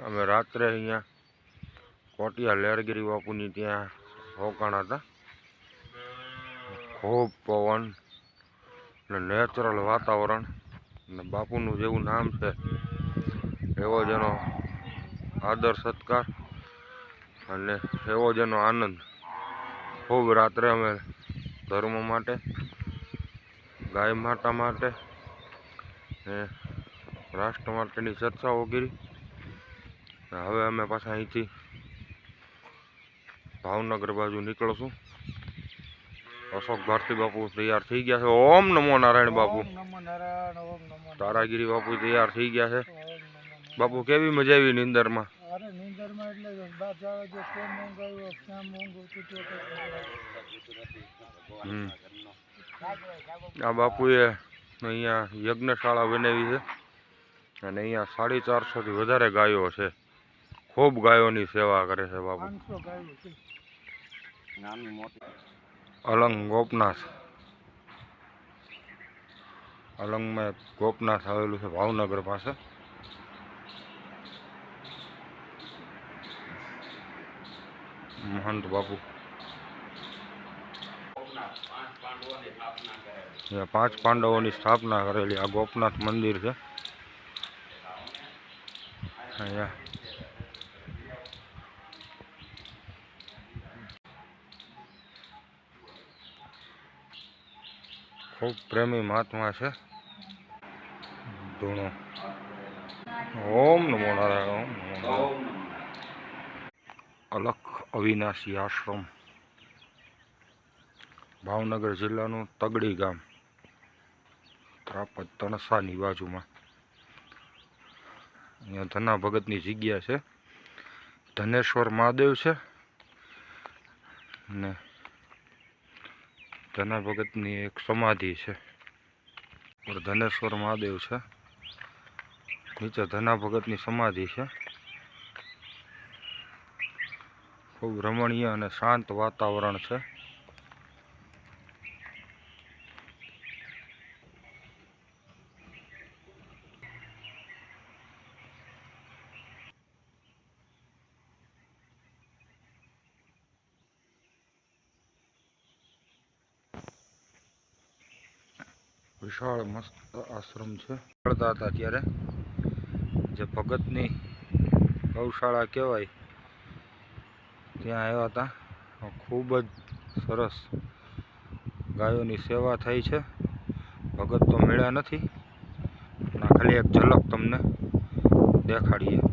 અમે રાત્રે અહીંયા કોટિયા લહેરગીરી બાપુની ત્યાં રોકાણા હતા। ખૂબ પવન ને નેચરલ વાતાવરણ ને બાપુનું જેવું નામ છે એવો જ એનો આદર સત્કાર અને એવો જ એનો આનંદ। ખૂબ રાત્રે અમે ધર્મ માટે, ગાય માતા માટે ને રાષ્ટ્ર માટેની ચર્ચાઓ કરી। હવે અમે પાછા અહીંથી ભાવનગર બાજુ નીકળશું। અશોક ભારતી બાપુ તૈયાર થઈ ગયા છે। ઓમ નમો નારાયણ બાપુ, તારાગીરી બાપુ તૈયાર થઈ ગયા છે। બાપુ કેવી મજા આવી નીંદરમાં? આ બાપુએ અહીંયા યજ્ઞશાળા બનાવી છે અને અહીંયા 450 થી વધારે ગાયો છે। ખૂબ ગાયોની સેવા કરે છે બાપુ। અલંગ ગોપનાથ, અલંગમાં ગોપનાથ આવેલું છે ભાવનગર પાસે। મહંત બાપુ 5 પાંડવોની સ્થાપના કરેલી આ ગોપનાથ મંદિર છે। અહીંયા ખૂબ પ્રેમી મહાત્મા છે। ધૂણો ઓમ નમો નારાયણ। અલખ અવિનાશી આશ્રમ, ભાવનગર જિલ્લાનું તગડી ગામ, ત્રાપદ તણસાની બાજુમાં। અહીંયા ધના ભગતની જગ્યા છે। ધનેશ્વર મહાદેવ છે ને ધના ભગતની એક સમાધિ છે। ધનેશ્વર મહાદેવ છે, નીચે ધના ભગતની સમાધિ છે। ખૂબ રમણીય અને શાંત વાતાવરણ છે। વિશાળ મસ્ત આશ્રમ છે। હતા ત્યારે જે ભગતની ગૌશાળા કહેવાય ત્યાં આવ્યા હતા। ખૂબ જ સરસ ગાયોની સેવા થાય છે। ભગત તો મળ્યા નથી, ખાલી એક ઝલક તમને દેખાડીએ।